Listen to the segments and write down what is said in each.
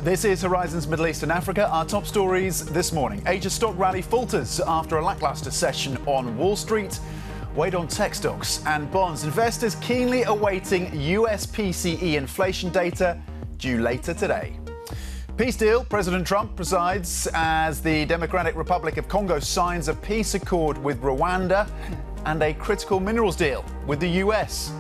This is Horizons Middle East and Africa. Our top stories this morning. Asia stock rally falters after a lackluster session on Wall Street. Weighed on tech stocks and bonds. Investors keenly awaiting US PCE inflation data due later today. Peace deal. President Trump presides as the Democratic Republic of Congo signs a peace accord with Rwanda and a critical minerals deal with the US.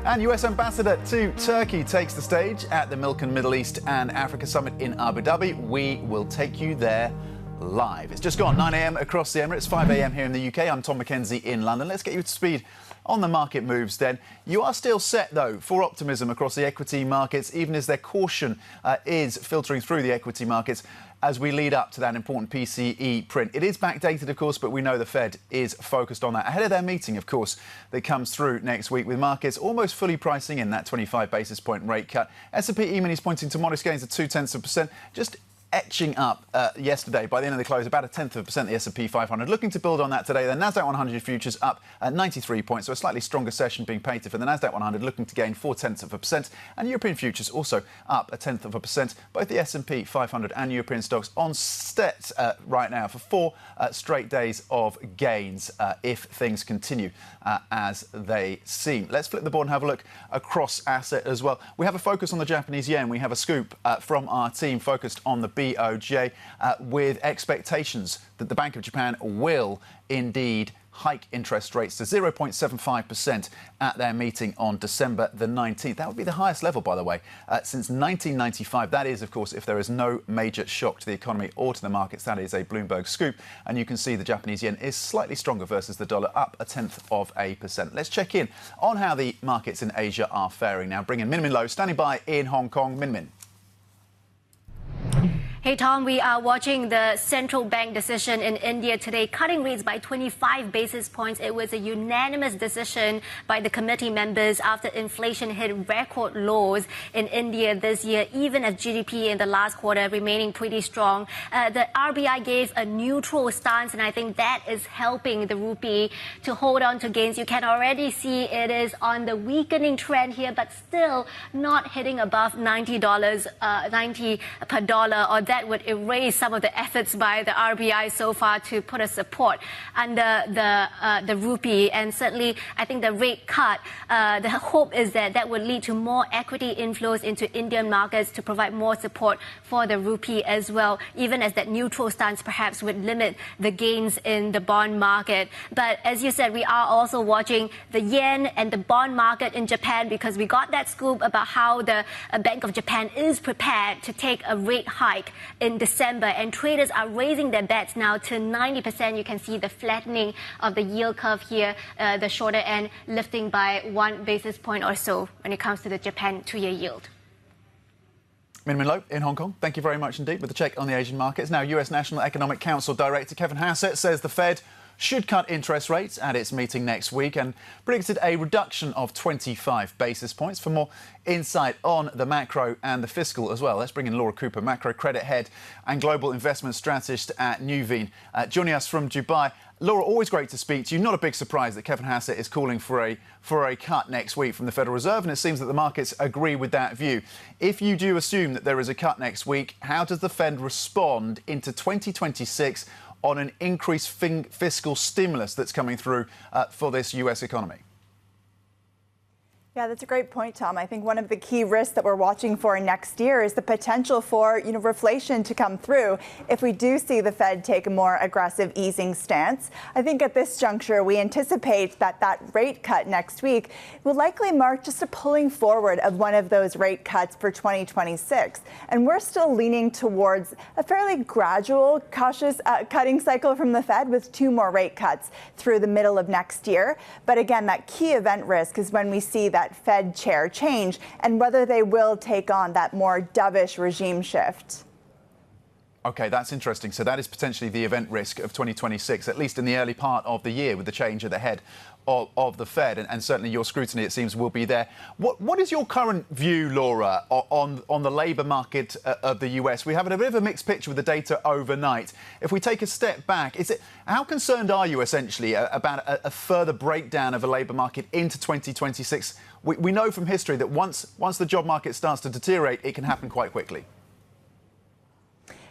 And US Ambassador to Turkey takes the stage at the Milken Middle East and Africa Summit in Abu Dhabi. We will take you there live. It's just gone 9 a.m. across the Emirates, 5 a.m. here in the UK. I'm Tom McKenzie in London. Let's get you to speed on the market moves then. You are still set, though, for optimism across the equity markets, even as their caution is filtering through the equity markets as we lead up to that important PCE print. It is backdated, of course, but we know the Fed is focused on that. Ahead of their meeting, of course, that comes through next week, with markets almost fully pricing in that 25 basis point rate cut. S&P E-mini is pointing to modest gains of 0.2%, just etching up yesterday. By the end of the close, about 0.1%, the S&P 500. Looking to build on that today. The Nasdaq 100 futures up at 93 points, so a slightly stronger session being painted for the Nasdaq 100, looking to gain 0.4%. And European futures also up 0.1%. Both the S&P 500 and European stocks on set right now for 4 straight days of gains if things continue as they seem. Let's flip the board and have a look across asset as well. We have a focus on the Japanese yen. We have a scoop from our team focused on the BOJ with expectations that the Bank of Japan will indeed hike interest rates to 0.75% at their meeting on December the 19th. That would be the highest level, by the way, since 1995. That is, of course, if there is no major shock to the economy or to the markets. That is a Bloomberg scoop. And you can see the Japanese yen is slightly stronger versus the dollar, up 0.1%. Let's check in on how the markets in Asia are faring now. Bring in Min Min Lo, standing by in Hong Kong. Min Min. Hey, Tom, we are watching the central bank decision in India today, cutting rates by 25 basis points. It was a unanimous decision by the committee members after inflation hit record lows in India this year, even as GDP in the last quarter remaining pretty strong. The RBI gave a neutral stance, and I think that is helping the rupee to hold on to gains. You can already see it is on the weakening trend here, but still not hitting above $90 per dollar, or that would erase some of the efforts by the RBI so far to put a support under the rupee. And certainly, I think the rate cut, the hope is that that would lead to more equity inflows into Indian markets to provide more support for the rupee as well, even as that neutral stance perhaps would limit the gains in the bond market. But as you said, we are also watching the yen and the bond market in Japan, because we got that scoop about how the Bank of Japan is prepared to take a rate hike in December, and traders are raising their bets now to 90%. You can see the flattening of the yield curve here, the shorter end lifting by 1 basis point or so when it comes to the Japan 2-year yield. Min Min Lo in Hong Kong. Thank you very much indeed with the check on the Asian markets. Now, US National Economic Council Director Kevin Hassett says the Fed should cut interest rates at its meeting next week and predicted a reduction of 25 basis points. For more insight on the macro and the fiscal as well, let's bring in Laura Cooper, macro credit head and global investment strategist at Nuveen, joining us from Dubai. Laura, always great to speak to you. Not a big surprise that Kevin Hassett is calling for a cut next week from the Federal Reserve, and it seems that the markets agree with that view. If you do assume that there is a cut next week, how does the Fed respond into 2026 on an increased fiscal stimulus that's coming through for this US economy? Yeah, that's a great point, Tom. I think one of the key risks that we're watching for next year is the potential for, reflation to come through if we do see the Fed take a more aggressive easing stance. I think at this juncture, we anticipate that rate cut next week will likely mark just a pulling forward of one of those rate cuts for 2026. And we're still leaning towards a fairly gradual, cautious cutting cycle from the Fed with 2 more rate cuts through the middle of next year. But again, that key event risk is when we see that Fed chair change and whether they will take on that more dovish regime shift. OK, that's interesting. So that is potentially the event risk of 2026, at least in the early part of the year with the change at the head of the Fed. And certainly your scrutiny, it seems, will be there. What is your current view, Laura, on the labour market of the US? We have a bit of a mixed picture with the data overnight. If we take a step back, how concerned are you, essentially, about a further breakdown of a labour market into 2026? We know from history that once the job market starts to deteriorate, it can happen quite quickly.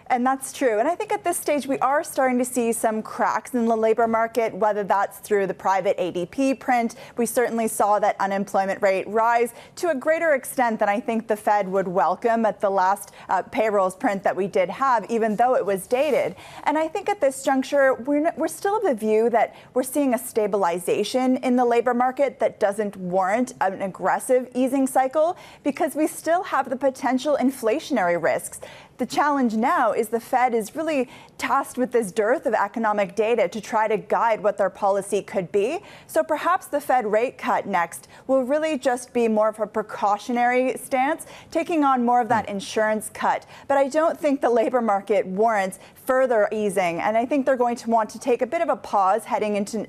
And that's true. And I think at this stage, we are starting to see some cracks in the labor market, whether that's through the private ADP print. We certainly saw that unemployment rate rise to a greater extent than I think the Fed would welcome at the last payrolls print that we did have, even though it was dated. And I think at this juncture, we're still of the view that we're seeing a stabilization in the labor market that doesn't warrant an aggressive easing cycle, because we still have the potential inflationary risks. The challenge now is the Fed is really tasked with this dearth of economic data to try to guide what their policy could be. So perhaps the Fed rate cut next will really just be more of a precautionary stance, taking on more of that insurance cut. But I don't think the labor market warrants further easing. And I think they're going to want to take a bit of a pause heading into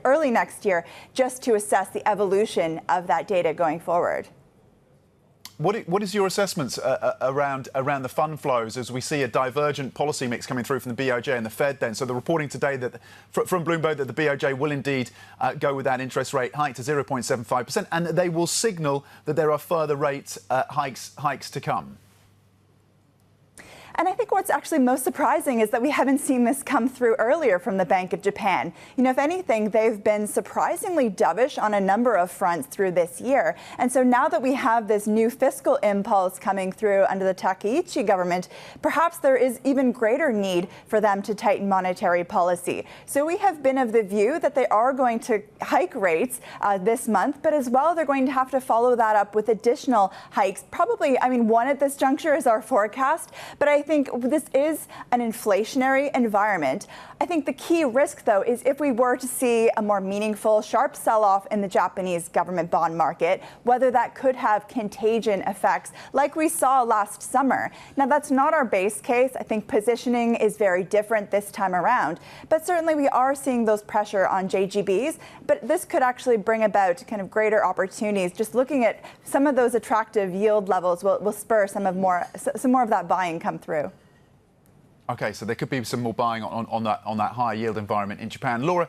early next year just to assess the evolution of that data going forward. What is your assessments around the fund flows as we see a divergent policy mix coming through from the BOJ and the Fed then? So the reporting today that from Bloomberg that the BOJ will indeed go with that interest rate hike to 0.75%, and that they will signal that there are further rate hikes to come. And I think what's actually most surprising is that we haven't seen this come through earlier from the Bank of Japan. You know, if anything, they've been surprisingly dovish on a number of fronts through this year. And so now that we have this new fiscal impulse coming through under the Takaichi government, perhaps there is even greater need for them to tighten monetary policy. So we have been of the view that they are going to hike rates this month, but as well, they're going to have to follow that up with additional hikes. Probably, I mean, one at this juncture is our forecast, but I think this is an inflationary environment. I think the key risk, though, is if we were to see a more meaningful, sharp sell-off in the Japanese government bond market, whether that could have contagion effects like we saw last summer. Now, that's not our base case. I think positioning is very different this time around. But certainly we are seeing those pressure on JGBs. But this could actually bring about kind of greater opportunities. Just looking at some of those attractive yield levels will spur some more of that buying come through. OK, so there could be some more buying on that high yield environment in Japan. Laura,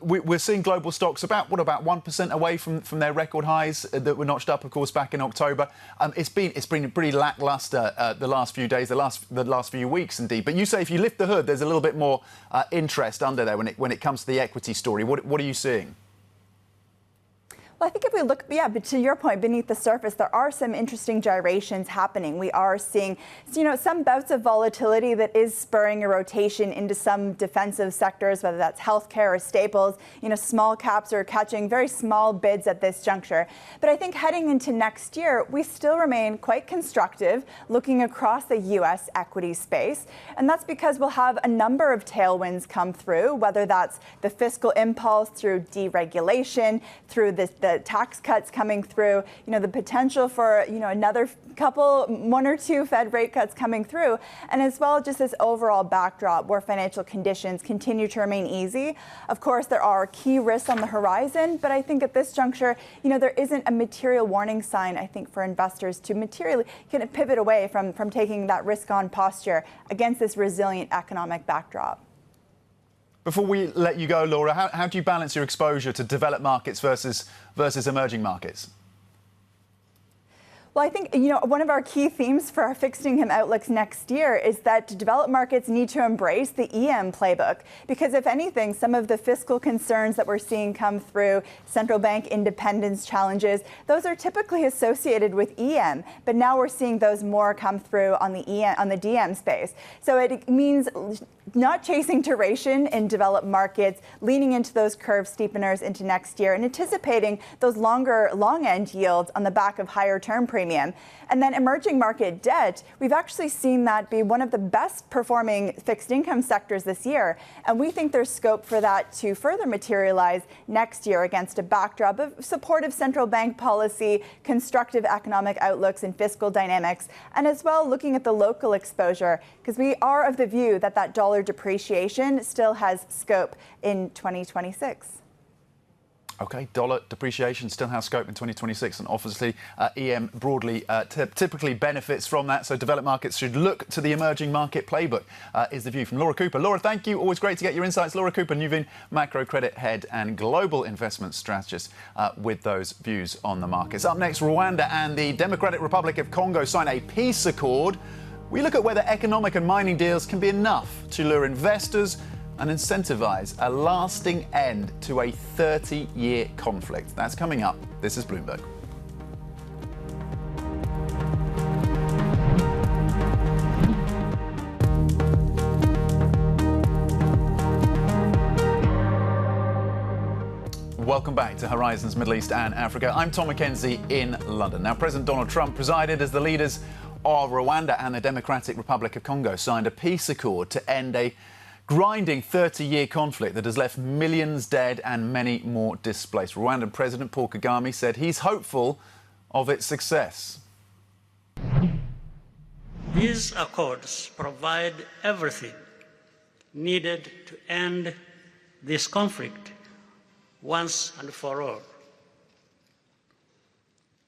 we're seeing global stocks about 1% away from their record highs that were notched up, of course, back in October. It's been pretty lackluster the last few days, the last few weeks, indeed. But you say if you lift the hood, there's a little bit more interest under there when it comes to the equity story. What are you seeing? Well, I think if we look, but to your point, beneath the surface, there are some interesting gyrations happening. We are seeing, some bouts of volatility that is spurring a rotation into some defensive sectors, whether that's healthcare or staples. Small caps are catching very small bids at this juncture. But I think heading into next year, we still remain quite constructive looking across the U.S. equity space. And that's because we'll have a number of tailwinds come through, whether that's the fiscal impulse through deregulation, through the tax cuts coming through, the potential for, another one or two Fed rate cuts coming through, and as well just this overall backdrop where financial conditions continue to remain easy. Of course, there are key risks on the horizon, but I think at this juncture, there isn't a material warning sign, I think, for investors to materially kind of pivot away from taking that risk-on posture against this resilient economic backdrop. Before we let you go, Laura, how do you balance your exposure to developed markets versus emerging markets? Well, I think, one of our key themes for our fixed income outlooks next year is that developed markets need to embrace the EM playbook, because if anything, some of the fiscal concerns that we're seeing come through, central bank independence challenges, those are typically associated with EM, but now we're seeing those more come through on the DM space. So it means not chasing duration in developed markets, leaning into those curve steepeners into next year, and anticipating those longer long-end yields on the back of higher term premium. And then emerging market debt, we've actually seen that be one of the best performing fixed income sectors this year. And we think there's scope for that to further materialize next year against a backdrop of supportive central bank policy, constructive economic outlooks and fiscal dynamics, and as well looking at the local exposure, because we are of the view that that dollar depreciation still has scope in 2026. OK, dollar depreciation still has scope in 2026, and obviously EM broadly typically benefits from that. So developed markets should look to the emerging market playbook, is the view from Laura Cooper. Laura, thank you. Always great to get your insights. Laura Cooper, Nuveen, macro credit head and global investment strategist, with those views on the markets. Up next, Rwanda and the Democratic Republic of Congo sign a peace accord We look at whether economic and mining deals can be enough to lure investors and incentivize a lasting end to a 30-year conflict. That's coming up. This is Bloomberg. Welcome back to Horizons Middle East and Africa. I'm Tom Mackenzie in London. Now, President Donald Trump presided as the leaders of Rwanda and the Democratic Republic of Congo signed a peace accord to end a grinding 30-year conflict that has left millions dead and many more displaced. Rwandan President Paul Kagame said he's hopeful of its success. These accords provide everything needed to end this conflict once and for all.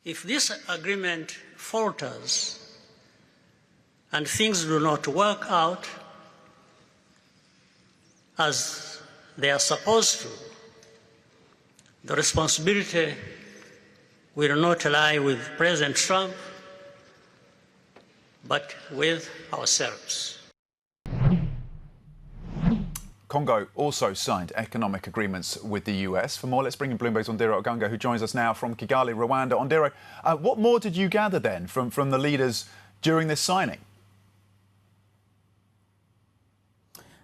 If this agreement falters and things do not work out as they are supposed to, the responsibility will not lie with President Trump, but with ourselves. Congo also signed economic agreements with the US. For more, let's bring in Bloomberg's Ondiro Ogunga, who joins us now from Kigali, Rwanda. Ondiro, what more did you gather then from the leaders during this signing?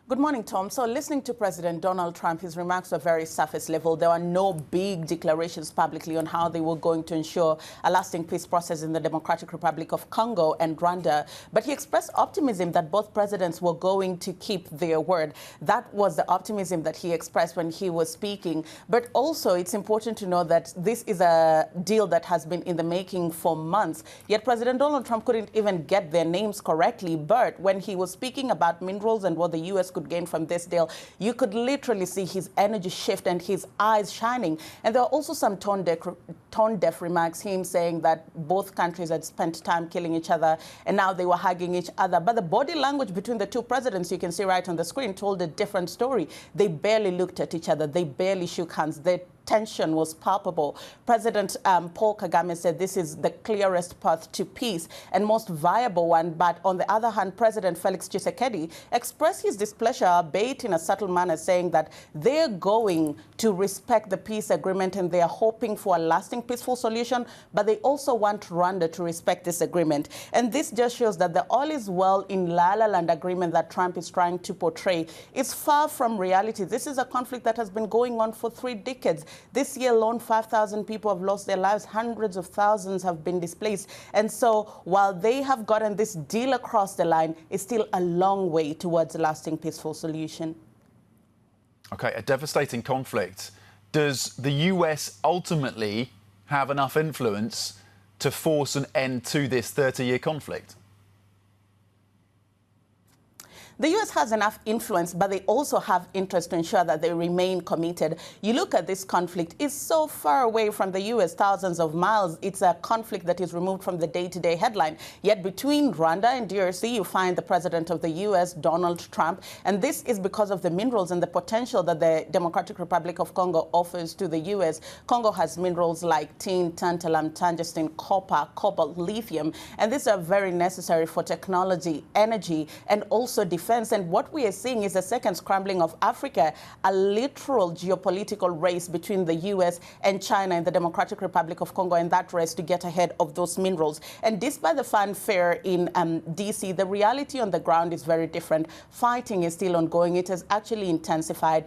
Good morning, Tom. So listening to President Donald Trump, his remarks were very surface level. There were no big declarations publicly on how they were going to ensure a lasting peace process in the Democratic Republic of Congo and Rwanda. But he expressed optimism that both presidents were going to keep their word. That was the optimism that he expressed when he was speaking. But also, it's important to know that this is a deal that has been in the making for months. Yet President Donald Trump couldn't even get their names correctly. But when he was speaking about minerals and what the U.S. could gain from this deal, you could literally see his energy shift and his eyes shining. And there are also some tone-deaf remarks, him saying that both countries had spent time killing each other and now they were hugging each other. But the body language between the two presidents, you can see right on the screen, told a different story. They barely looked at each other. They barely shook hands. Their tension was palpable. President Paul Kagame said this is the clearest path to peace and most viable one. But on the other hand, President Felix Tshisekedi expressed his displeasure, albeit in a subtle manner, saying that they're going to respect the peace agreement and they are hoping for a lasting peaceful solution, but they also want Rwanda to respect this agreement. And this just shows that the all is well in La La Land agreement that Trump is trying to portray is far from reality. This is a conflict that has been going on for 3 decades. This year alone, 5,000 people have lost their lives. Hundreds of thousands have been displaced. And so while they have gotten this deal across the line, it's still a long way towards a lasting peaceful solution. OK, a devastating conflict. Does the US ultimately have enough influence to force an end to this 30-year conflict? The U.S. has enough influence, but they also have interest to ensure that they remain committed. You look at this conflict, it's so far away from the U.S., thousands of miles. It's a conflict that is removed from the day-to-day headline. Yet between Rwanda and DRC, you find the president of the U.S., Donald Trump. And this is because of the minerals and the potential that the Democratic Republic of Congo offers to the U.S. Congo has minerals like tin, tantalum, tungsten, copper, cobalt, lithium. And these are very necessary for technology, energy, and also defense. And what we are seeing is a second scrambling of Africa, a literal geopolitical race between the U.S. and China and the Democratic Republic of Congo, and that race to get ahead of those minerals. And despite the fanfare in D.C., the reality on the ground is very different. Fighting is still ongoing. It has actually intensified.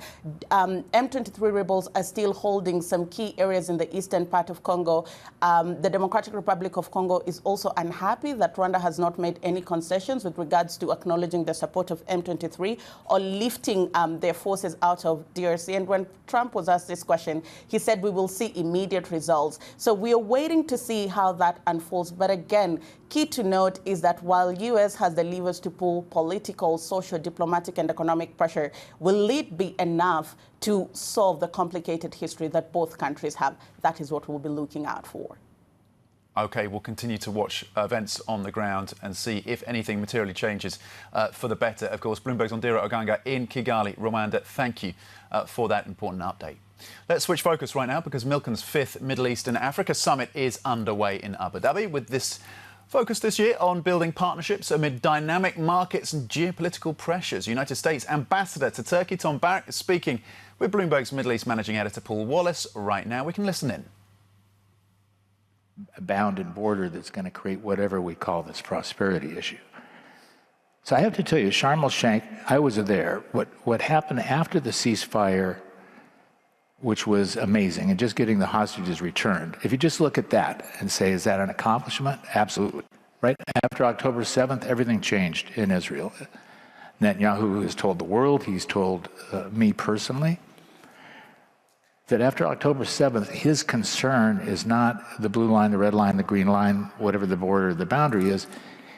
M23 rebels are still holding some key areas in the eastern part of Congo. The Democratic Republic of Congo is also unhappy that Rwanda has not made any concessions with regards to acknowledging the support of M23 or lifting their forces out of DRC. And when Trump was asked this question, he said we will see immediate results. So we are waiting to see how that unfolds. But again, key to note is that while U.S. has the levers to pull political, social, diplomatic, and economic pressure, will it be enough to solve the complicated history that both countries have? That is what we'll be looking out for. OK, we'll continue to watch events on the ground and see if anything materially changes for the better. Of course, Bloomberg's Ondiro Ogunga in Kigali, Rwanda. Thank you for that important update. Let's switch focus right now because Milken's 5th Middle East and Africa Summit is underway in Abu Dhabi, with this Focused this year on building partnerships amid dynamic markets and geopolitical pressures. United States Ambassador to Turkey, Tom Barrack, is speaking with Bloomberg's Middle East Managing Editor, Paul Wallace. Right now, we can listen in. A bounded border that's going to create whatever we call this prosperity issue. So I have to tell you, Sharm el-Sheikh, I was there. What happened after the ceasefire, which was amazing, and just getting the hostages returned. If you just look at that and say, is that an accomplishment? Absolutely. Right after October 7th, everything changed in Israel. Netanyahu has told the world, he's told me personally, that after October 7th, his concern is not the blue line, the red line, the green line, whatever the border, the boundary is.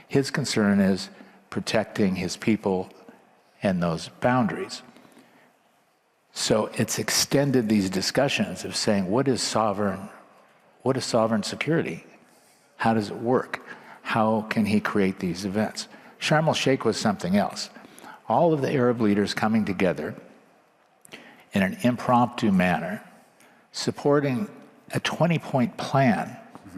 His concern is protecting his people and those boundaries. So it's extended these discussions of saying, what is sovereign security? How does it work? How can he create these events? Sharm el-Sheikh was something else. All of the Arab leaders coming together in an impromptu manner, supporting a 20-point plan,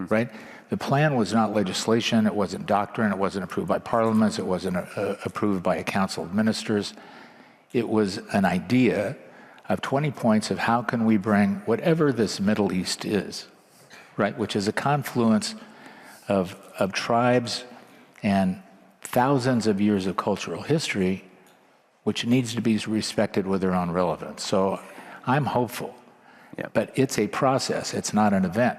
right? The plan was not legislation, it wasn't doctrine, it wasn't approved by parliaments, it wasn't approved by a council of ministers. It was an idea of 20 points of how can we bring whatever this Middle East is, right? Which is a confluence of tribes and thousands of years of cultural history, which needs to be respected with their own relevance. So I'm hopeful, but it's a process, it's not an event.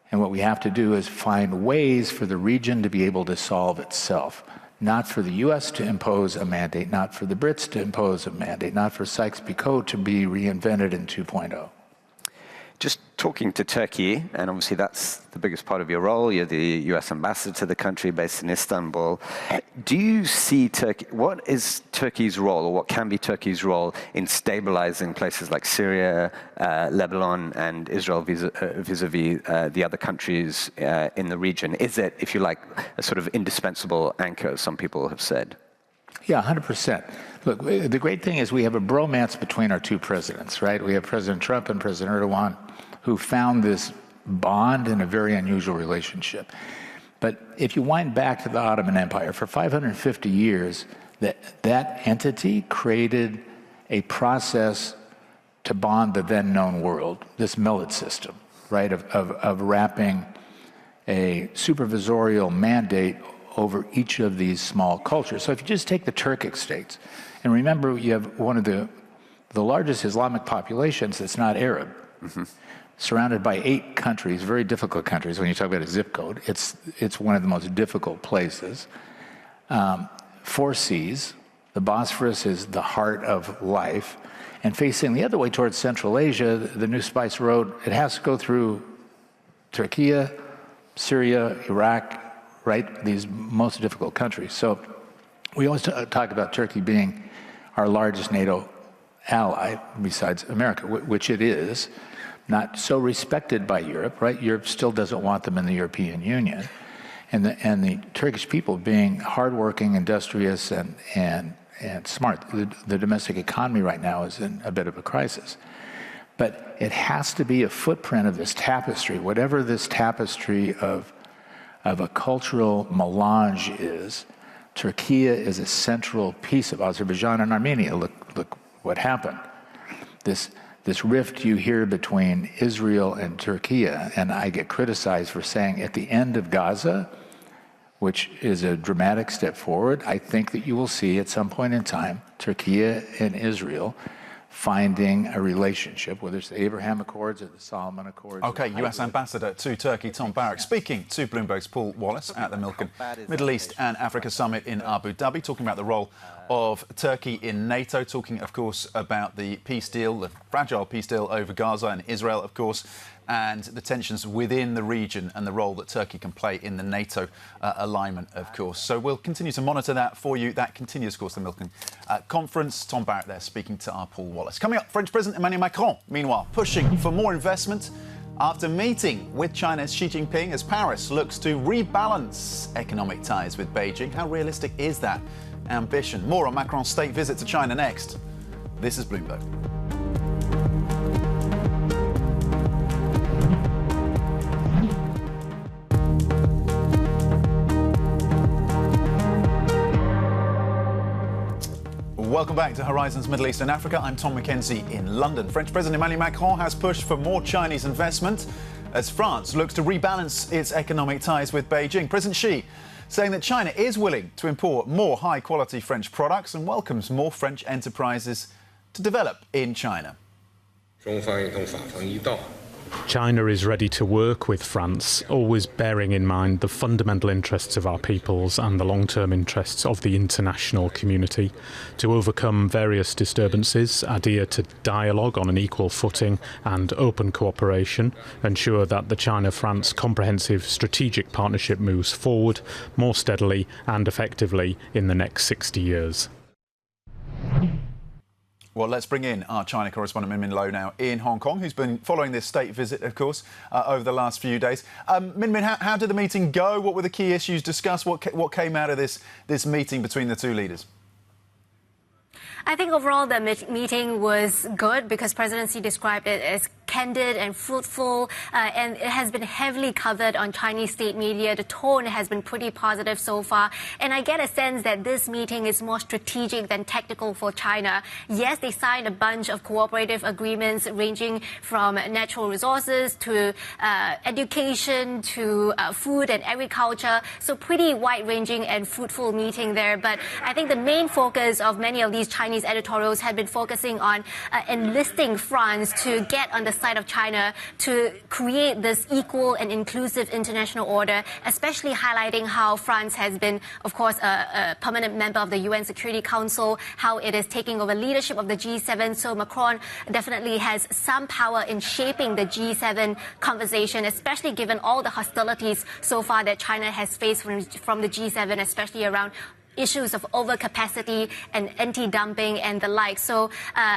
And what we have to do is find ways for the region to be able to solve itself. Not for the U.S. to impose a mandate, not for the Brits to impose a mandate, not for Sykes-Picot to be reinvented in 2.0. Just talking to Turkey, and obviously that's the biggest part of your role. You're the U.S. ambassador to the country based in Istanbul. Do you see Turkey, what is Turkey's role, or what can be Turkey's role in stabilizing places like Syria, Lebanon, and Israel vis-a-vis the other countries in the region? Is it, if you like, a sort of indispensable anchor, as some people have said? Yeah, 100%. Look, the great thing is we have a bromance between our two presidents, right? We have President Trump and President Erdogan, who found this bond in a very unusual relationship. But if you wind back to the Ottoman Empire, for 550 years, that entity created a process to bond the then known world, this millet system, right, of wrapping a supervisorial mandate over each of these small cultures. So if you just take the Turkic states, and remember you have one of the largest Islamic populations that's not Arab, surrounded by 8 countries, very difficult countries. When you talk about a zip code, it's one of the most difficult places. 4 seas, the Bosphorus is the heart of life, and facing the other way towards Central Asia, the New Spice Road, it has to go through Turkey, Syria, Iraq, right? These most difficult countries. So we always talk about Turkey being our largest NATO ally besides America, which it is, not so respected by Europe, right? Europe still doesn't want them in the European Union. And the Turkish people being hardworking, industrious, and smart. The domestic economy right now is in a bit of a crisis. But it has to be a footprint of this tapestry, whatever this tapestry of a cultural melange is. Turkey is a central piece of Azerbaijan and Armenia. Look what happened. This rift you hear between Israel and Turkey, and I get criticized for saying at the end of Gaza, which is a dramatic step forward, I think that you will see at some point in time Turkey and Israel finding a relationship, whether it's the Abraham Accords or the Solomon Accords. OK, US Ambassador to Turkey, Tom Barrack, speaking to Bloomberg's Paul Wallace at the Milken Middle East and Africa Summit in Abu Dhabi, talking about the role of Turkey in NATO, talking, of course, about the peace deal, the fragile peace deal over Gaza and Israel, of course, and the tensions within the region and the role that Turkey can play in the NATO alignment, of course. So we'll continue to monitor that for you. That continues, of course, the Milken conference. Tom Barrack there speaking to our Paul Wallace. Coming up, French President Emmanuel Macron, meanwhile, pushing for more investment after meeting with China's Xi Jinping as Paris looks to rebalance economic ties with Beijing. How realistic is that ambition? More on Macron's state visit to China next. This is Bloomberg. Welcome back to Horizons Middle East and Africa. I'm Tom Mackenzie in London. French President Emmanuel Macron has pushed for more Chinese investment as France looks to rebalance its economic ties with Beijing. President Xi saying that China is willing to import more high-quality French products and welcomes more French enterprises to develop in China. China is ready to work with France, always bearing in mind the fundamental interests of our peoples and the long-term interests of the international community, to overcome various disturbances, adhere to dialogue on an equal footing and open cooperation, ensure that the China-France comprehensive strategic partnership moves forward more steadily and effectively in the next 60 years. Well, let's bring in our China correspondent, Min Lo, now in Hong Kong, who's been following this state visit, of course, over the last few days. Min, how did the meeting go? What were the key issues discussed? What came out of this meeting between the two leaders? I think overall the meeting was good because President Xi described it as candid and fruitful, and it has been heavily covered on Chinese state media. The tone has been pretty positive so far, and I get a sense that this meeting is more strategic than tactical for China. Yes, they signed a bunch of cooperative agreements ranging from natural resources to education to food and agriculture, so pretty wide-ranging and fruitful meeting there. But I think the main focus of many of these Chinese editorials had been focusing on enlisting France to get on the side of China to create this equal and inclusive international order, especially highlighting how France has been, of course, a permanent member of the UN Security Council, how it is taking over leadership of the G7. So Macron definitely has some power in shaping the G7 conversation, especially given all the hostilities so far that China has faced from the G7, especially around issues of overcapacity and anti-dumping and the like. So,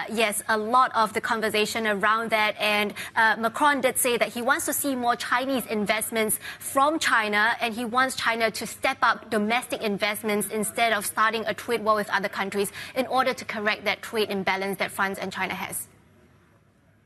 yes, a lot of the conversation around that. And Macron did say that he wants to see more Chinese investments from China, and he wants China to step up domestic investments instead of starting a trade war with other countries in order to correct that trade imbalance that France and China has.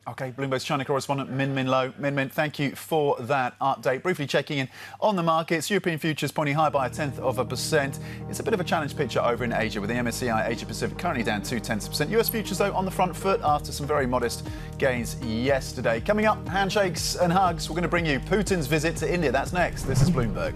OK, Bloomberg's China correspondent Min Lo. Min, thank you for that update. Briefly checking in on the markets. European futures pointing higher by 0.1%. It's a bit of a challenge picture over in Asia, with the MSCI Asia Pacific currently down 0.2%. US futures, though, on the front foot after some very modest gains yesterday. Coming up, handshakes and hugs. We're going to bring you Putin's visit to India. That's next. This is Bloomberg.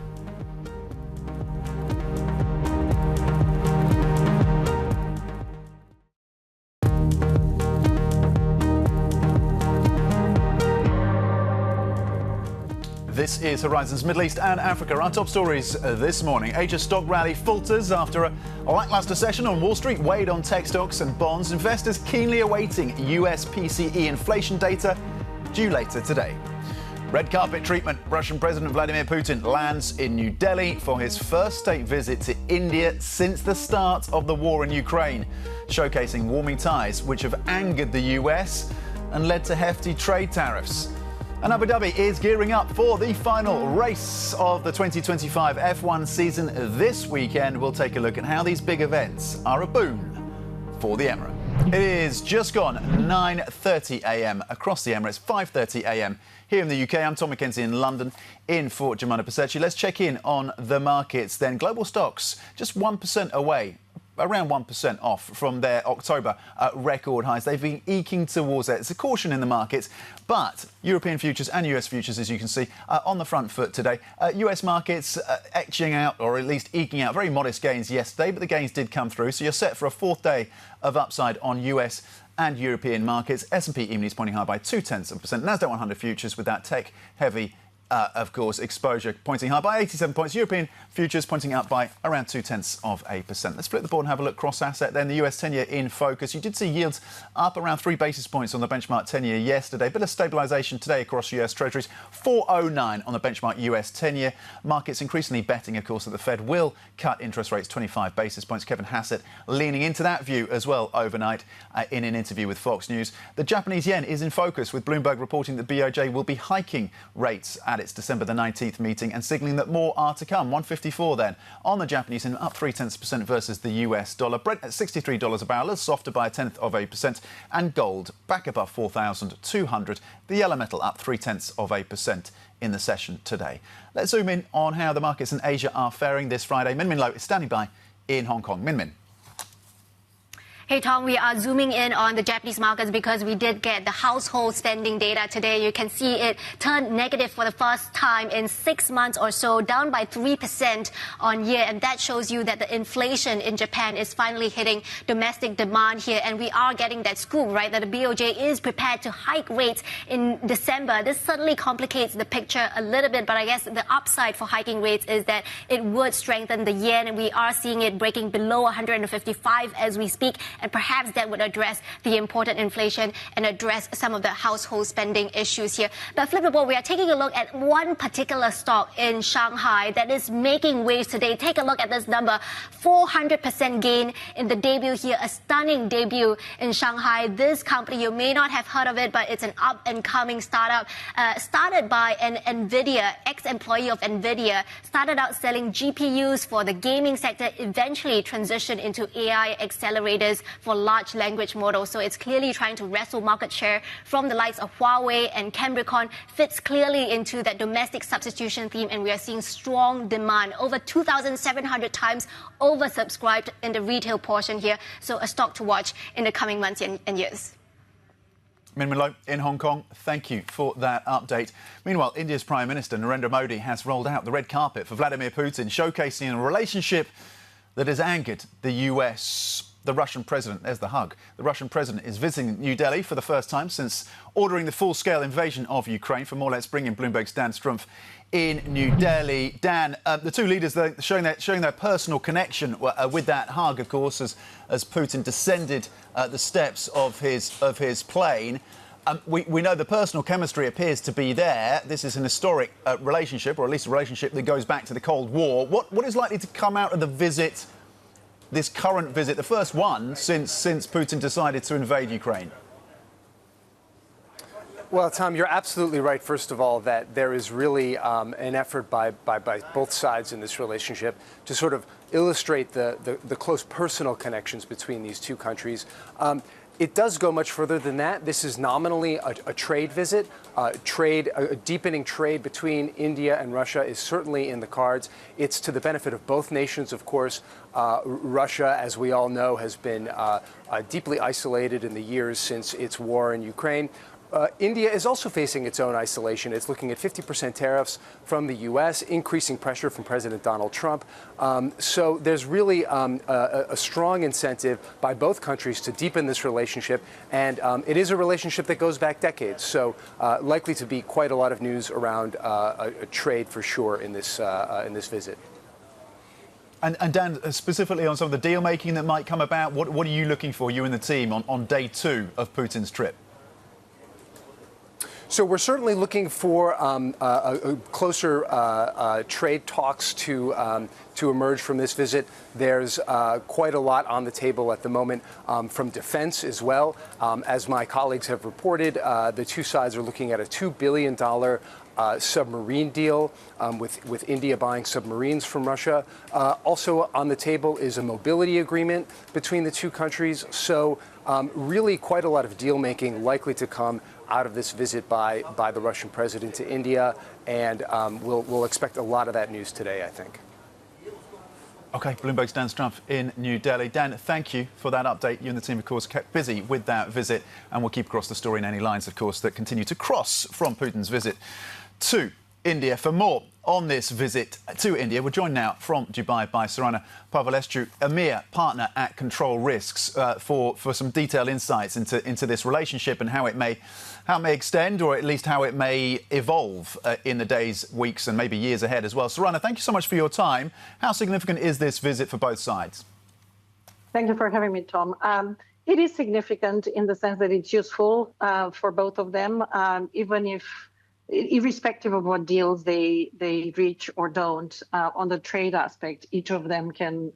This is Horizons Middle East and Africa. Our top stories this morning. Asia stock rally falters after a lackluster session on Wall Street weighed on tech stocks and bonds. Investors keenly awaiting US PCE inflation data due later today. Red carpet treatment. Russian President Vladimir Putin lands in New Delhi for his first state visit to India since the start of the war in Ukraine, showcasing warming ties which have angered the US and led to hefty trade tariffs. And Abu Dhabi is gearing up for the final race of the 2025 F1 season this weekend. We'll take a look at how these big events are a boon for the Emirate. It is just gone 9:30 a.m. across the Emirates, 5:30 a.m. here in the UK. I'm Tom Mackenzie in London, in for Jemana Pasechi. Let's check in on the markets then. Global stocks just 1% away, around 1% off from their October record highs. They've been eking towards it. It's a caution in the markets, but European futures and US futures, as you can see, on the front foot today. US markets etching out, or at least eking out, very modest gains yesterday, but the gains did come through. So you're set for a fourth day of upside on US and European markets. S&P EMEA is pointing higher by 0.2%. Nasdaq 100 futures with that tech-heavy of course, exposure pointing high by 87 points. European futures pointing up by around 0.2%. Let's flip the board and have a look cross-asset. Then the US 10-year in focus. You did see yields up around 3 basis points on the benchmark 10-year yesterday. Bit of stabilisation today across US Treasuries. 4.09 on the benchmark US 10-year. Markets increasingly betting, of course, that the Fed will cut interest rates 25 basis points. Kevin Hassett leaning into that view as well overnight in an interview with Fox News. The Japanese yen is in focus, with Bloomberg reporting that BOJ will be hiking rates at its December the 19th meeting and signalling that more are to come. 154 then on the Japanese yen, up 0.3% versus the US dollar. Brent at $63 a barrel, softer by 0.1%, and gold back above 4,200. The yellow metal up 0.3% in the session today. Let's zoom in on how the markets in Asia are faring this Friday. Min Lo is standing by in Hong Kong. Min. Hey, Tom, we are zooming in on the Japanese markets because we did get the household spending data today. You can see it turned negative for the first time in 6 months or so, down by 3% on year. And that shows you that the inflation in Japan is finally hitting domestic demand here. And we are getting that scoop, right, that the BOJ is prepared to hike rates in December. This certainly complicates the picture a little bit, but I guess the upside for hiking rates is that it would strengthen the yen, and we are seeing it breaking below 155 as we speak. And perhaps that would address the imported inflation and address some of the household spending issues here. But flippable, we are taking a look at one particular stock in Shanghai that is making waves today. Take a look at this number, 400% gain in the debut here, a stunning debut in Shanghai. This company, you may not have heard of it, but it's an up-and-coming startup, started by an NVIDIA, ex-employee of NVIDIA, started out selling GPUs for the gaming sector, eventually transitioned into AI accelerators for large language models. So it's clearly trying to wrestle market share from the likes of Huawei and Cambricon, fits clearly into that domestic substitution theme, and we are seeing strong demand, over 2,700 times oversubscribed in the retail portion here. So a stock to watch in the coming months and years. Min Min Lo in Hong Kong, thank you for that update. Meanwhile, India's Prime Minister Narendra Modi has rolled out the red carpet for Vladimir Putin, showcasing a relationship that has angered the US. The Russian president, there's the hug. The Russian president is visiting New Delhi for the first time since ordering the full-scale invasion of Ukraine. For more, let's bring in Bloomberg's Dan Strumpf in New Delhi. Dan, the two leaders showing their personal connection with that hug, of course, as Putin descended the steps of his plane. We know the personal chemistry appears to be there. This is an historic relationship, or at least a relationship that goes back to the Cold War. What is likely to come out of the visit? This current visit, the first one since Putin decided to invade Ukraine? Well, Tom, you're absolutely right, first of all, that there is really an effort by both sides in this relationship to sort of illustrate the close personal connections between these two countries. It does go much further than that. This is nominally a trade visit. A deepening trade between India and Russia is certainly in the cards. It's to the benefit of both nations, of course. Russia, as we all know, has been deeply isolated in the years since its war in Ukraine. India is also facing its own isolation. It's looking at 50% tariffs from the U.S., increasing pressure from President Donald Trump. So there's really a strong incentive by both countries to deepen this relationship. And it is a relationship that goes back decades. So likely to be quite a lot of news around a trade for sure in this visit. And Dan, specifically on some of the deal making that might come about, what are you looking for, you and the team, on day 2 of Putin's trip? So we're certainly looking for closer trade talks to emerge from this visit. There's quite a lot on the table at the moment from defense as well. As my colleagues have reported, the two sides are looking at a $2 billion submarine deal with India buying submarines from Russia. Also on the table is a mobility agreement between the two countries. So really quite a lot of deal making likely to come out of this visit by the Russian president to India, and we'll expect a lot of that news today, I think. OK, Bloomberg's Dan Strumpf in New Delhi. Dan, thank you for that update. You and the team, of course, kept busy with that visit, and we'll keep across the story in any lines, of course, that continue to cross from Putin's visit to India. For more on this visit to India, we're joined now from Dubai by Sorana Parvulescu, EMEA partner at Control Risks, for some detailed insights into this relationship and how it may extend, or at least how it may evolve in the days, weeks and maybe years ahead as well. Sorana, thank you so much for your time. How significant is this visit for both sides? Thank you for having me, Tom. It is significant in the sense that it's useful for both of them, irrespective of what deals they reach or don't. On the trade aspect, each of them can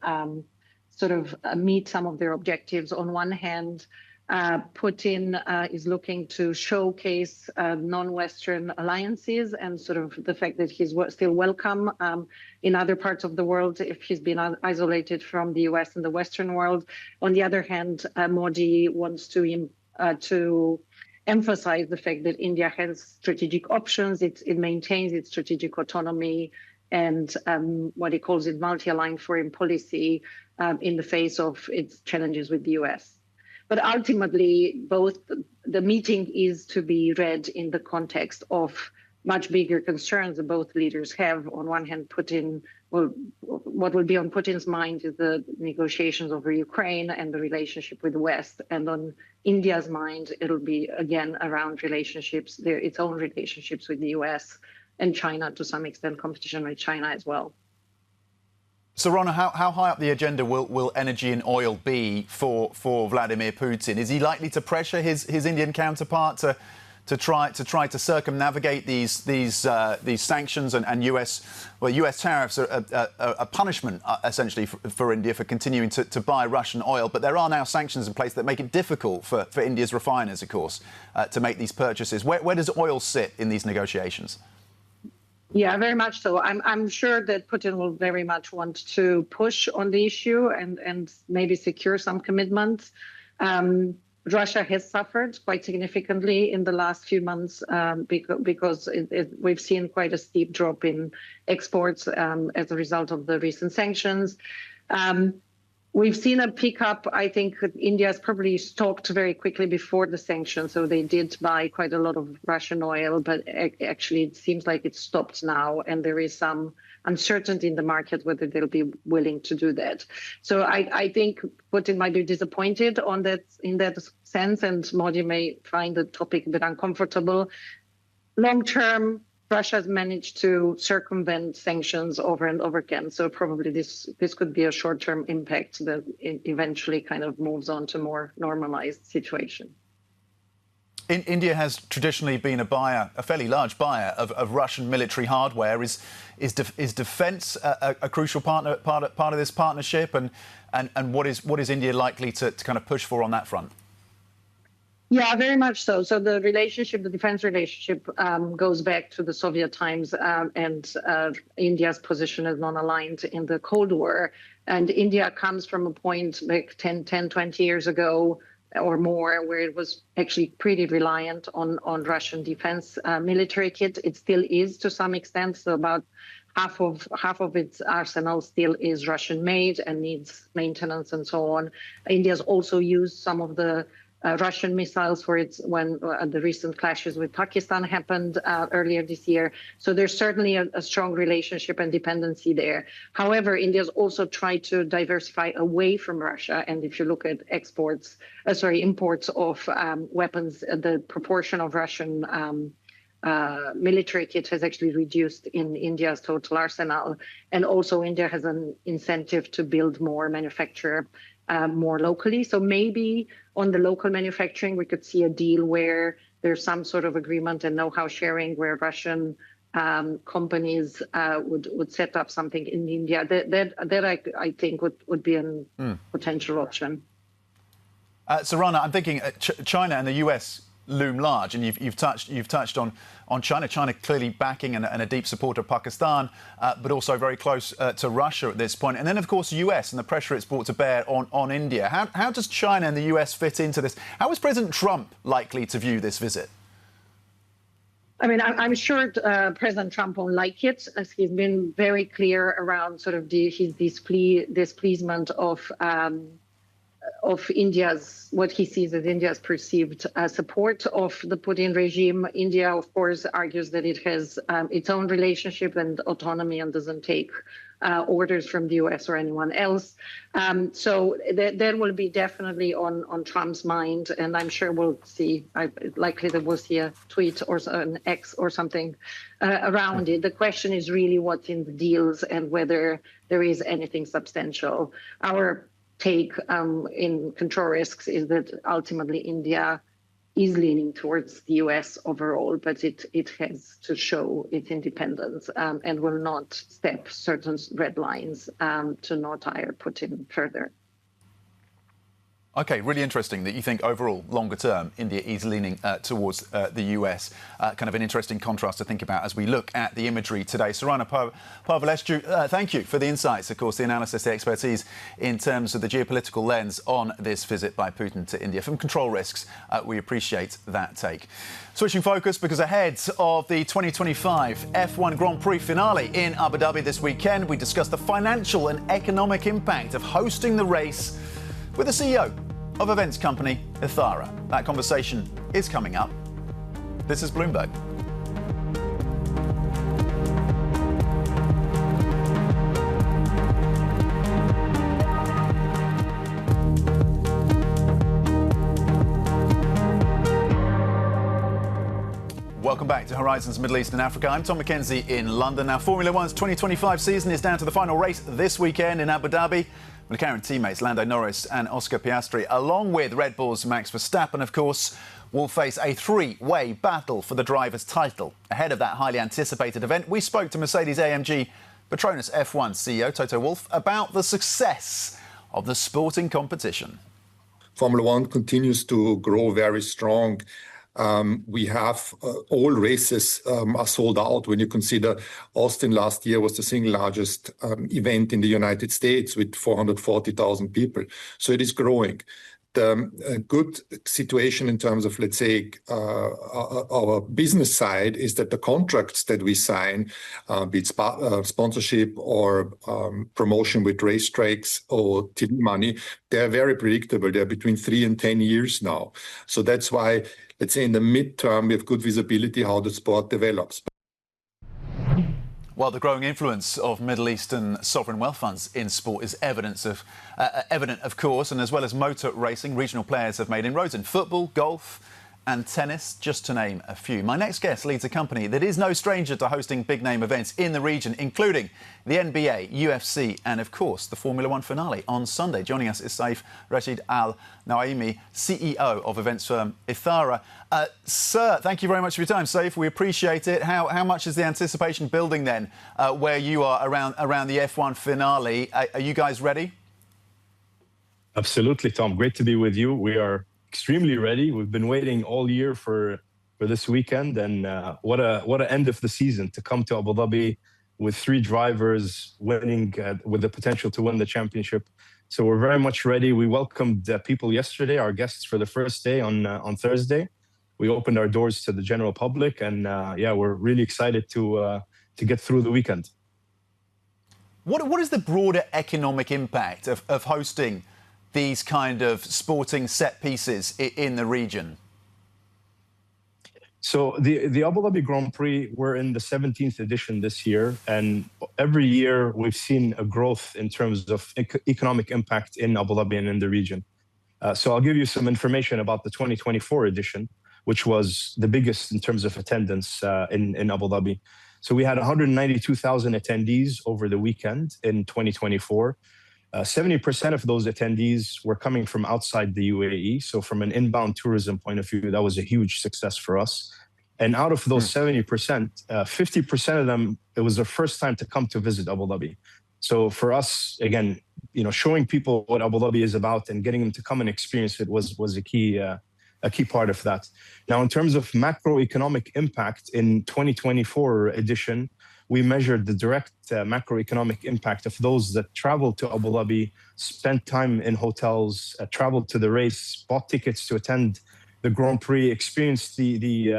sort of meet some of their objectives. On one hand, Putin is looking to showcase non-Western alliances and sort of the fact that he's still welcome in other parts of the world if he's been isolated from the US and the Western world. On the other hand, Modi wants to emphasize the fact that India has strategic options. It maintains its strategic autonomy and what he calls it multi-aligned foreign policy in the face of its challenges with the US. But ultimately, both the meeting is to be read in the context of much bigger concerns that both leaders have. On one hand, Putin, well, what will be on Putin's mind is the negotiations over Ukraine and the relationship with the West. And on India's mind, it'll be, again, around relationships, its own relationships with the US and China, to some extent, competition with China as well. Sorana, how high up the agenda will energy and oil be for Vladimir Putin? Is he likely to pressure his Indian counterpart to try to circumnavigate these sanctions and US tariffs are a punishment essentially for India for continuing to buy Russian oil, but there are now sanctions in place that make it difficult for India's refiners, of course, to make these purchases. Where does oil sit in these negotiations? Yeah, very much so. I'm sure that Putin will very much want to push on the issue and maybe secure some commitments. Russia has suffered quite significantly in the last few months because we've seen quite a steep drop in exports as a result of the recent sanctions. We've seen a pickup. I think India has probably stopped very quickly before the sanctions, so they did buy quite a lot of Russian oil, but actually it seems like it's stopped now, and there is some uncertainty in the market whether they'll be willing to do that. So I think Putin might be disappointed in that sense, and Modi may find the topic a bit uncomfortable. Long term, Russia has managed to circumvent sanctions over and over again. So probably this could be a short-term impact that eventually kind of moves on to more normalized situation. India has traditionally been a fairly large buyer of Russian military hardware. Is defence a crucial part of this partnership? And what is India likely to kind of push for on that front? Yeah, very much so. So the defense relationship goes back to the Soviet times and India's position as non-aligned in the Cold War. And India comes from a point like 10, 20 years ago or more where it was actually pretty reliant on Russian defense military kit. It still is to some extent. So about half of its arsenal still is Russian made and needs maintenance and so on. India's also used some of the Russian missiles for when the recent clashes with Pakistan happened earlier this year. So there's certainly a strong relationship and dependency there. However, India's also tried to diversify away from Russia. And if you look at imports of weapons, the proportion of Russian military kit has actually reduced in India's total arsenal. And also India has an incentive to build more, manufacture more locally. So maybe on the local manufacturing, we could see a deal where there's some sort of agreement and know-how sharing where Russian companies would set up something in India. That I think would be a potential option. Sorana, I'm thinking China and the US loom large, and you've touched on China. China clearly backing and a deep supporter of Pakistan, but also very close to Russia at this point. And then, of course, the US and the pressure it's brought to bear on India. How does China and the US fit into this? How is President Trump likely to view this visit? I mean, I'm sure President Trump won't like it, as he's been very clear around sort of his displeasement of India's, what he sees as India's perceived support of the Putin regime. India, of course, argues that it has its own relationship and autonomy and doesn't take orders from the US or anyone else. So that will be definitely on Trump's mind. And I'm sure we'll see, likely that we'll see a tweet or an X or something around it. The question is really what's in the deals and whether there is anything substantial. Our take in control risks is that ultimately India is leaning towards the US overall, but it has to show its independence and will not step certain red lines to not hire Putin further. OK, really interesting that you think overall, longer term, India is leaning towards the US. Kind of an interesting contrast to think about as we look at the imagery today. Sorana Parvulescu, thank you for the insights, of course, the analysis, the expertise in terms of the geopolitical lens on this visit by Putin to India. From control risks, we appreciate that take. Switching focus, because ahead of the 2025 F1 Grand Prix finale in Abu Dhabi this weekend, we discuss the financial and economic impact of hosting the race with the CEO of events company Ethara. That conversation is coming up. This is Bloomberg. Welcome back to Horizons Middle East and Africa. I'm Tom McKenzie in London. Now, Formula One's 2025 season is down to the final race this weekend in Abu Dhabi. McLaren teammates Lando Norris and Oscar Piastri, along with Red Bull's Max Verstappen, of course, will face a three-way battle for the driver's title. Ahead of that highly anticipated event, we spoke to Mercedes-AMG Petronas F1 CEO Toto Wolff about the success of the sporting competition. Formula One continues to grow very strong. We have all races are sold out. When you consider Austin last year was the single largest event in the United States with 440,000 people. So it is growing. The good situation in terms of, let's say, our business side is that the contracts that we sign, be it sponsorship or promotion with racetracks or TV money, they're very predictable. They're between 3 and 10 years now. So that's why, let's say, in the midterm, we have good visibility how the sport develops. Well, the growing influence of Middle Eastern sovereign wealth funds in sport is evident, of course, and as well as motor racing, regional players have made inroads in football, golf and tennis, just to name a few. My next guest leads a company that is no stranger to hosting big-name events in the region, including the NBA, UFC and, of course, the Formula One finale on Sunday. Joining us is Saif Rashid Al-Noaimi, CEO of events firm Ethara. Sir, thank you very much for your time, Saif. We appreciate it. How much is the anticipation building then, where you are around the F1 finale? Are you guys ready? Absolutely, Tom. Great to be with you. We are extremely ready. We've been waiting all year for this weekend, and what a end of the season to come to Abu Dhabi with 3 drivers winning with the potential to win the championship. So we're very much ready. We welcomed people yesterday, our guests, for the first day on Thursday. We opened our doors to the general public, and we're really excited to get through the weekend. What is the broader economic impact of hosting these kind of sporting set pieces in the region? So the Abu Dhabi Grand Prix, we're in the 17th edition this year, and every year we've seen a growth in terms of economic impact in Abu Dhabi and in the region. So I'll give you some information about the 2024 edition, which was the biggest in terms of attendance in Abu Dhabi. So we had 192,000 attendees over the weekend in 2024. 70% of those attendees were coming from outside the UAE. So from an inbound tourism point of view, that was a huge success for us. And out of those 70%, 50% of them, it was their first time to come to visit Abu Dhabi. So for us, again, showing people what Abu Dhabi is about and getting them to come and experience it was a key part of that. Now, in terms of macroeconomic impact in 2024 edition, we measured the direct macroeconomic impact of those that traveled to Abu Dhabi, spent time in hotels, traveled to the race, bought tickets to attend the Grand Prix, experienced the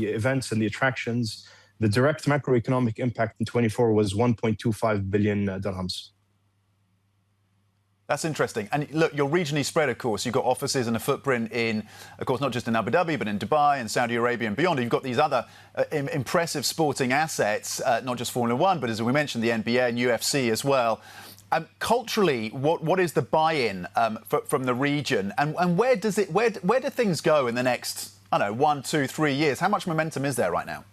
events and the attractions. The direct macroeconomic impact in 24 was 1.25 billion dirhams. That's interesting. And look, you're regionally spread, of course. You've got offices and a footprint in, of course, not just in Abu Dhabi, but in Dubai and Saudi Arabia and beyond. You've got these other impressive sporting assets, not just Formula One, but as we mentioned, the NBA and UFC as well. Culturally, what is the buy-in from the region? And where do things go in the next, 1, 2, 3 years? How much momentum is there right now?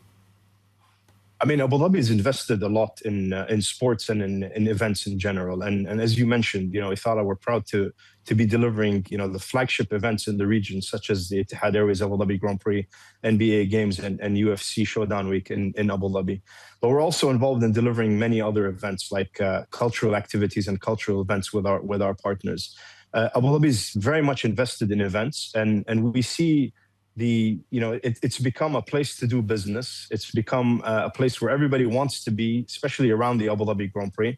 I mean, Abu Dhabi has invested a lot in sports and in events in general. And as you mentioned, Ethara, we're proud to be delivering, the flagship events in the region, such as the Etihad Airways Abu Dhabi Grand Prix, NBA Games, and UFC Showdown Week in Abu Dhabi. But we're also involved in delivering many other events like cultural activities and cultural events with our partners. Abu Dhabi is very much invested in events, and we see it's become a place to do business. It's become a place where everybody wants to be, especially around the Abu Dhabi Grand Prix.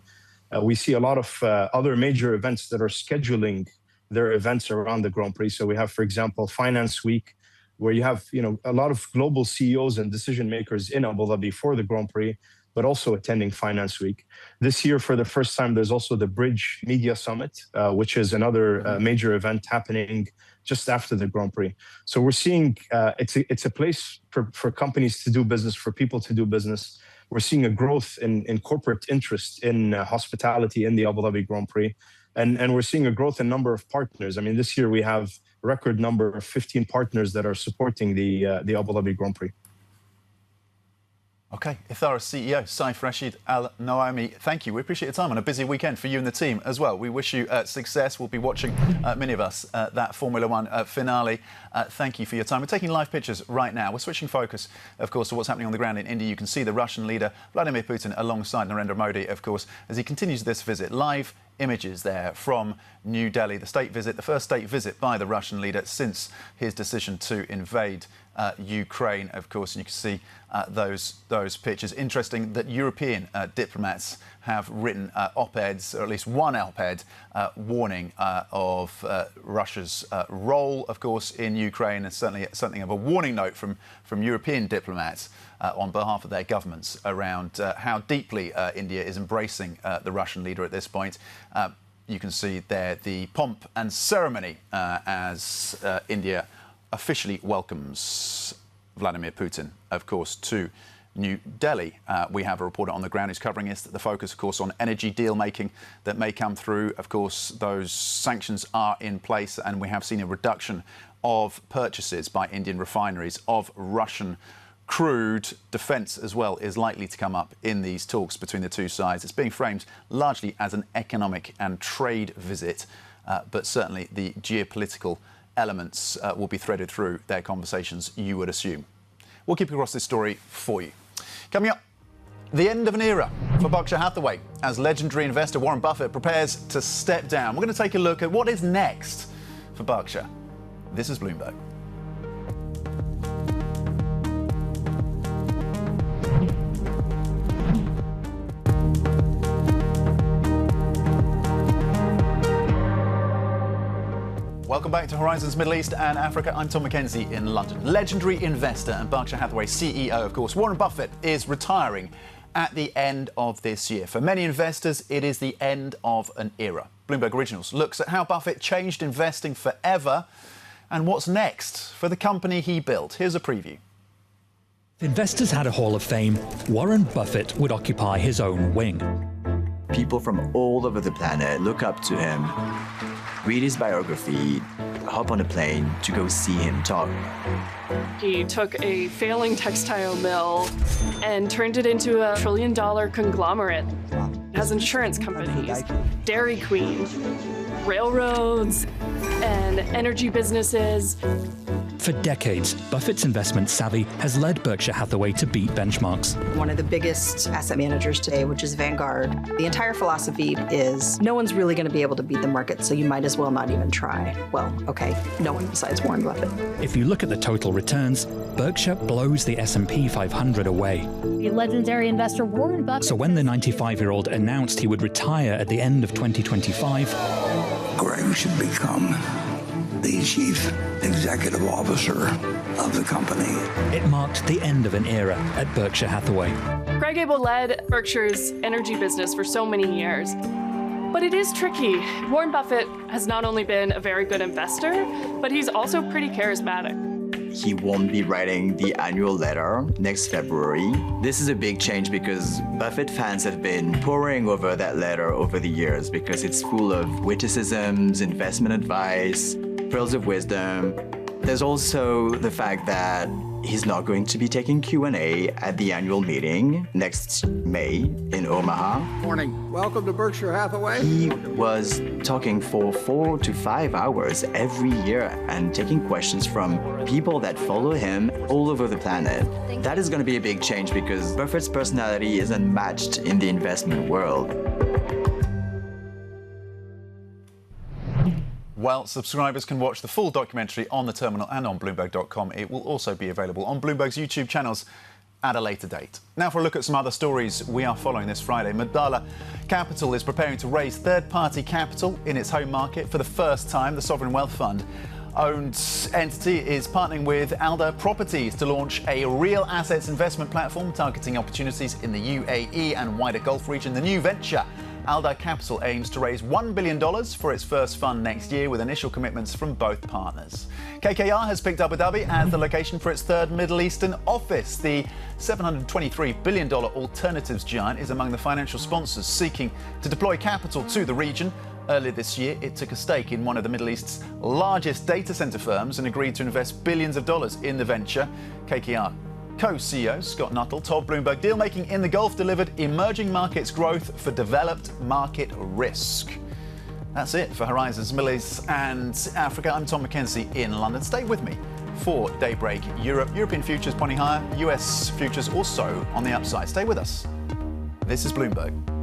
We see a lot of other major events that are scheduling their events around the Grand Prix. So we have, for example, Finance Week, where you have a lot of global CEOs and decision makers in Abu Dhabi for the Grand Prix but also attending Finance Week. This year, for the first time, there's also the Bridge Media Summit, which is another major event happening just after the Grand Prix. So we're seeing it's a place for companies to do business, for people to do business. We're seeing a growth in corporate interest in hospitality in the Abu Dhabi Grand Prix. And we're seeing a growth in number of partners. I mean, this year we have a record number of 15 partners that are supporting the Abu Dhabi Grand Prix. Okay, Ethara CEO Saif Rashid Al-Noaimi, thank you. We appreciate your time on a busy weekend for you and the team as well. We wish you success. We'll be watching, many of us, that Formula One finale. Thank you for your time. We're taking live pictures right now. We're switching focus, of course, to what's happening on the ground in India. You can see the Russian leader, Vladimir Putin, alongside Narendra Modi, of course, as he continues this visit. Live images there from New Delhi, the state visit, the first state visit by the Russian leader since his decision to invade Ukraine, of course, and you can see those pictures. Interesting that European diplomats have written op-eds, or at least one op-ed, warning of Russia's role, of course, in Ukraine, and certainly something of a warning note from European diplomats on behalf of their governments around how deeply India is embracing the Russian leader at this point. You can see there the pomp and ceremony as India officially welcomes Vladimir Putin, of course, to New Delhi. We have a reporter on the ground who's covering this. The focus, of course, on energy deal-making that may come through. Of course, those sanctions are in place, and we have seen a reduction of purchases by Indian refineries of Russian crude. Defence as well is likely to come up in these talks between the two sides. It's being framed largely as an economic and trade visit, but certainly the geopolitical elements will be threaded through their conversations, you would assume. We'll keep across this story for you. Coming up, the end of an era for Berkshire Hathaway as legendary investor Warren Buffett prepares to step down. We're going to take a look at what is next for Berkshire. This is Bloomberg. Welcome back to Horizons Middle East and Africa. I'm Tom McKenzie in London. Legendary investor and Berkshire Hathaway CEO, of course, Warren Buffett is retiring at the end of this year. For many investors, it is the end of an era. Bloomberg Originals looks at how Buffett changed investing forever and what's next for the company he built. Here's a preview. If investors had a Hall of Fame, Warren Buffett would occupy his own wing. People from all over the planet look up to him, read his biography, hop on a plane to go see him talk. He took a failing textile mill and turned it into a $1 trillion conglomerate. It has insurance companies, Dairy Queen, railroads, and energy businesses. For decades, Buffett's investment savvy has led Berkshire Hathaway to beat benchmarks. One of the biggest asset managers today, which is Vanguard, the entire philosophy is no one's really going to be able to beat the market, so you might as well not even try. Well, okay, no one besides Warren Buffett. If you look at the total returns, Berkshire blows the S&P 500 away. The legendary investor Warren Buffett. So when the 95-year-old announced he would retire at the end of 2025, Greg should become the chief executive officer of the company. It marked the end of an era at Berkshire Hathaway. Greg Abel led Berkshire's energy business for so many years. But it is tricky. Warren Buffett has not only been a very good investor, but he's also pretty charismatic. He won't be writing the annual letter next February. This is a big change because Buffett fans have been poring over that letter over the years because it's full of witticisms, investment advice, pearls of wisdom. There's also the fact that he's not going to be taking Q&A at the annual meeting next May in Omaha. Morning. Welcome to Berkshire Hathaway. He was talking for 4 to 5 hours every year and taking questions from people that follow him all over the planet. That is going to be a big change because Buffett's personality is unmatched in the investment world. Well, subscribers can watch the full documentary on the terminal and on Bloomberg.com. It will also be available on Bloomberg's YouTube channels at a later date. Now for a look at some other stories we are following this Friday. Mandala Capital is preparing to raise third-party capital in its home market for the first time. The Sovereign Wealth Fund owned entity is partnering with Alda Properties to launch a real assets investment platform targeting opportunities in the UAE and wider Gulf region. The new venture, Alda Capital, aims to raise $1 billion for its first fund next year, with initial commitments from both partners. KKR has picked Abu Dhabi as the location for its third Middle Eastern office. The $723 billion alternatives giant is among the financial sponsors seeking to deploy capital to the region. Earlier this year, it took a stake in one of the Middle East's largest data center firms and agreed to invest billions of dollars in the venture. KKR co-CEO Scott Nuttall told Bloomberg deal-making in the Gulf delivered emerging markets growth for developed market risk. That's it for Horizons Middle East and Africa. I'm Tom McKenzie in London. Stay with me for Daybreak Europe. European futures pointing higher, US futures also on the upside. Stay with us. This is Bloomberg.